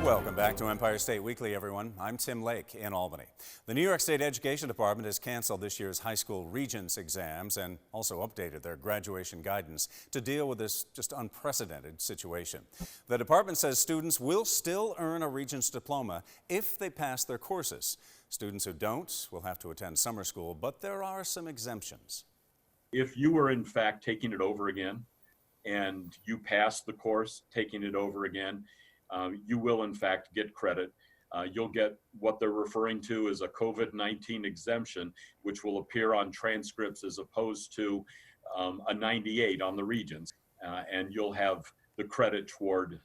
Welcome back to Empire State Weekly, everyone. I'm Tim Lake in Albany. The New York State Education Department has canceled this year's high school Regents exams and also updated their graduation guidance to deal with this just unprecedented situation. The department says students will still earn a Regents diploma if they pass their courses. Students who don't will have to attend summer school, but there are some exemptions. If you were in fact taking it over again and you pass the course taking it over again, you will in fact get credit. You'll get what they're referring to as a COVID-19 exemption, which will appear on transcripts as opposed to a 98 on the Regents, and you'll have the credit toward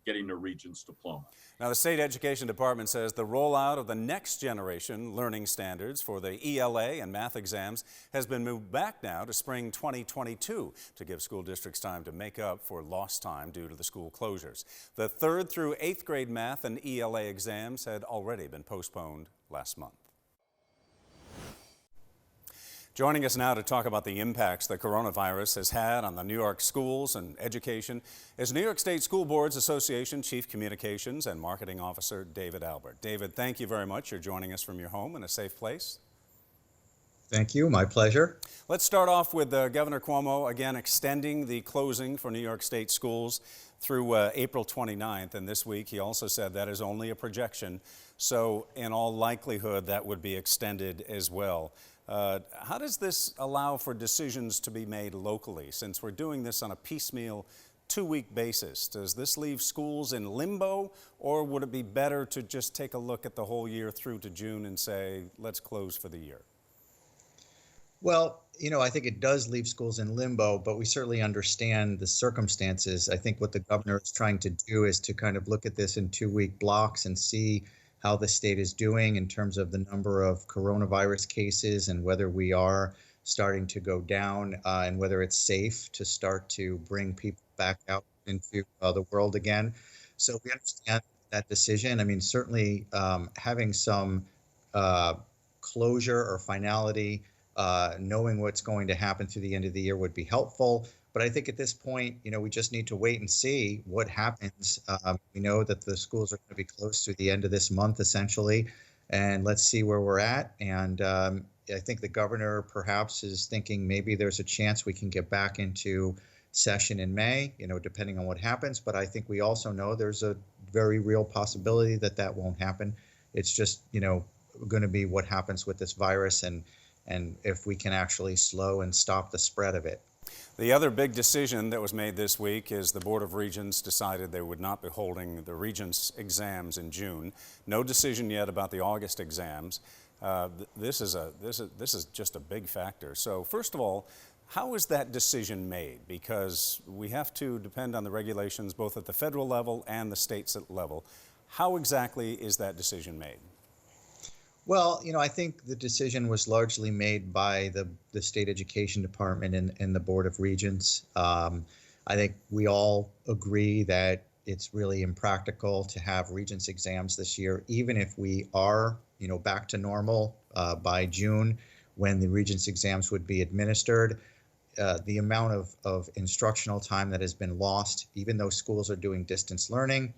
getting a Regents diploma. Now, the State Education Department says the rollout of the next generation learning standards for the ELA and math exams has been moved back now to spring 2022 to give school districts time to make up for lost time due to the school closures. The 3rd through 8th grade math and ELA exams had already been postponed last month. Joining us now to talk about the impacts the coronavirus has had on the New York schools and education is New York State School Boards Association Chief Communications and Marketing Officer David Albert. David, thank you very much. You're joining us from your home in a safe place. Thank you. My pleasure. Let's start off with Governor Cuomo again extending the closing for New York State schools through April 29th. And this week he also said that is only a projection. So in all likelihood, that would be extended as well. How does this allow for decisions to be made locally? Since we're doing this on a piecemeal 2-week basis, does this leave schools in limbo, or would it be better to just take a look at the whole year through to June and say, let's close for the year? Well, I think it does leave schools in limbo, but we certainly understand the circumstances. I think what the governor is trying to do is to kind of look at this in 2-week blocks and see how the state is doing in terms of the number of coronavirus cases and whether we are starting to go down and whether it's safe to start to bring people back out into the world again. So we understand that decision. I mean, certainly having some closure or finality, knowing what's going to happen through the end of the year would be helpful. But I think at this point, we just need to wait and see what happens. We know that the schools are going to be closed through the end of this month, essentially, and let's see where we're at. And I think the governor perhaps is thinking maybe there's a chance we can get back into session in May, depending on what happens. But I think we also know there's a very real possibility that that won't happen. It's just, going to be what happens with this virus and if we can actually slow and stop the spread of it. The other big decision that was made this week is the Board of Regents decided they would not be holding the Regents exams in June. No decision yet about the August exams. This is just a big factor. So first of all, how is that decision made? Because we have to depend on the regulations both at the federal level and the state level. How exactly is that decision made? Well, I think the decision was largely made by the State Education Department and the Board of Regents. I think we all agree that it's really impractical to have Regents exams this year, even if we are, back to normal by June when the Regents exams would be administered. The amount of instructional time that has been lost, even though schools are doing distance learning,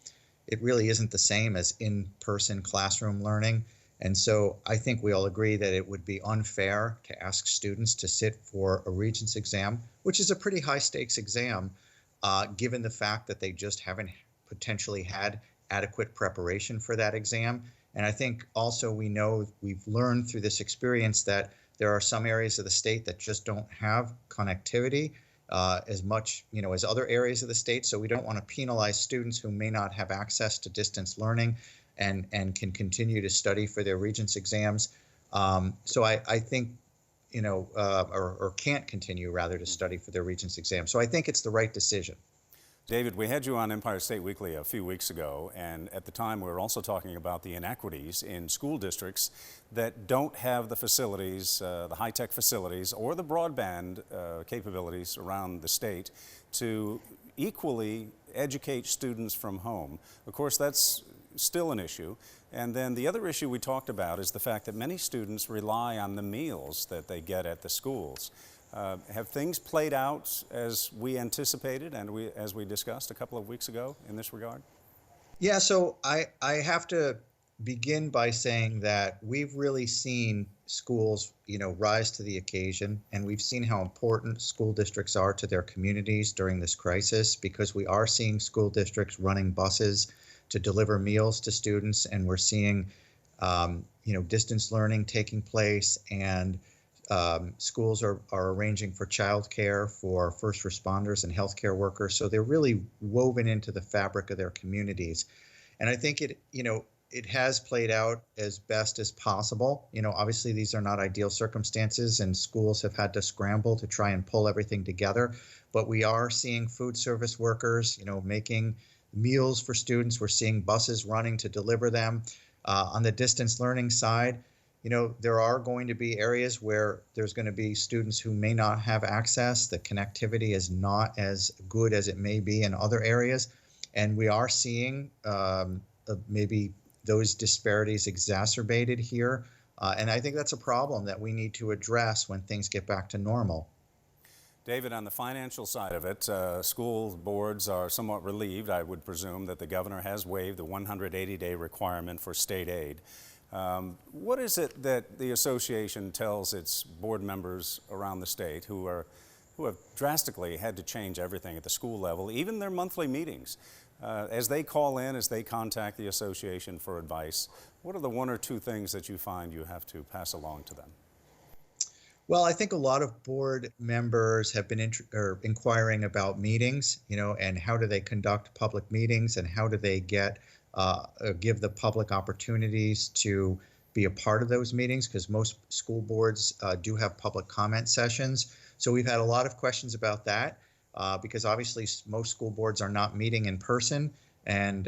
it really isn't the same as in-person classroom learning. And so I think we all agree that it would be unfair to ask students to sit for a Regents exam, which is a pretty high stakes exam, given the fact that they just haven't potentially had adequate preparation for that exam. And I think also we've learned through this experience that there are some areas of the state that just don't have connectivity as much, as other areas of the state. So we don't want to penalize students who may not have access to distance learning and can continue to study for their Regents exams. So I think, or can't continue rather to study for their Regents exams. So I think it's the right decision. David, we had you on Empire State Weekly a few weeks ago, and at the time we were also talking about the inequities in school districts that don't have the facilities, the high-tech facilities, or the broadband capabilities around the state to equally educate students from home. Of course, that's still an issue. And then the other issue we talked about is the fact that many students rely on the meals that they get at the schools. Have things played out as we anticipated and as we discussed a couple of weeks ago in this regard? Yeah, so I have to begin by saying that we've really seen schools, rise to the occasion, and we've seen how important school districts are to their communities during this crisis because we are seeing school districts running buses to deliver meals to students, and we're seeing, distance learning taking place, and schools are arranging for childcare for first responders and healthcare workers. So they're really woven into the fabric of their communities. And I think it has played out as best as possible. Obviously these are not ideal circumstances and schools have had to scramble to try and pull everything together, but we are seeing food service workers, making meals for students. We're seeing buses running to deliver them. On the distance learning side, there are going to be areas where there's going to be students who may not have access. The connectivity is not as good as it may be in other areas. And we are seeing maybe those disparities exacerbated here. And I think that's a problem that we need to address when things get back to normal. David, on the financial side of it, school boards are somewhat relieved, I would presume, that the governor has waived the 180-day requirement for state aid. What is it that the association tells its board members around the state who have drastically had to change everything at the school level, even their monthly meetings? As they call in, as they contact the association for advice, what are the one or two things that you find you have to pass along to them? Well, I think a lot of board members have been inquiring about meetings, and how do they conduct public meetings, and how do they give the public opportunities to be a part of those meetings, because most school boards do have public comment sessions. So we've had a lot of questions about that because obviously most school boards are not meeting in person, and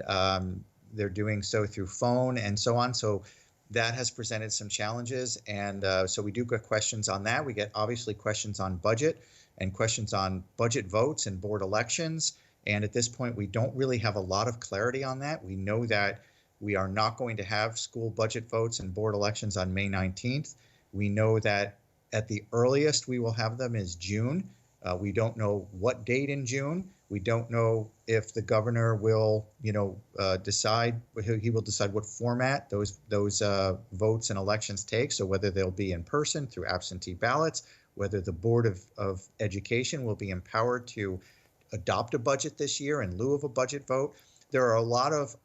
they're doing so through phone and so on. So that has presented some challenges, and so we do get questions on that. We get obviously questions on budget and questions on budget votes and board elections. And at this point, we don't really have a lot of clarity on that. We know that we are not going to have school budget votes and board elections on May 19th. We know that at the earliest we will have them is June. We don't know what date in June. We don't know if the governor will, decide. He will decide what format those votes and elections take. So whether they'll be in person through absentee ballots, whether the Board of Education will be empowered to adopt a budget this year in lieu of a budget vote. There are a lot of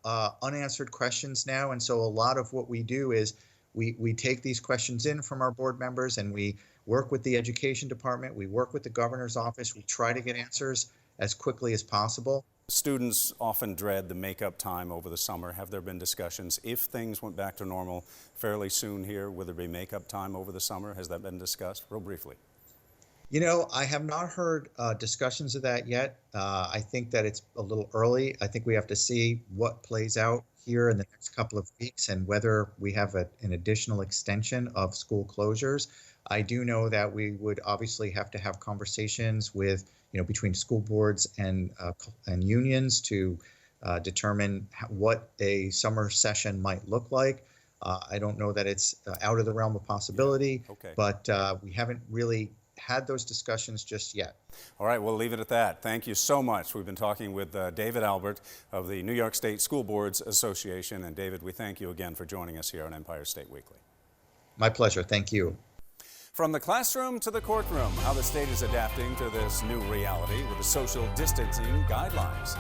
unanswered questions now, and so a lot of what we do is we take these questions in from our board members, and we work with the education department, we work with the governor's office, we try to get answers as quickly as possible. Students often dread the makeup time over the summer. Have there been discussions? If things went back to normal fairly soon here, will there be makeup time over the summer? Has that been discussed? Real briefly. I have not heard discussions of that yet. I think that it's a little early. I think we have to see what plays out here in the next couple of weeks and whether we have an additional extension of school closures. I do know that we would obviously have to have conversations with, between school boards and unions to determine what a summer session might look like. I don't know that it's out of the realm of possibility, Okay. But we haven't really had those discussions just yet. All right, we'll leave it at that. Thank you so much. We've been talking with David Albert of the New York State School Boards Association. And David, we thank you again for joining us here on Empire State Weekly. My pleasure. Thank you. From the classroom to the courtroom, how the state is adapting to this new reality with the social distancing guidelines.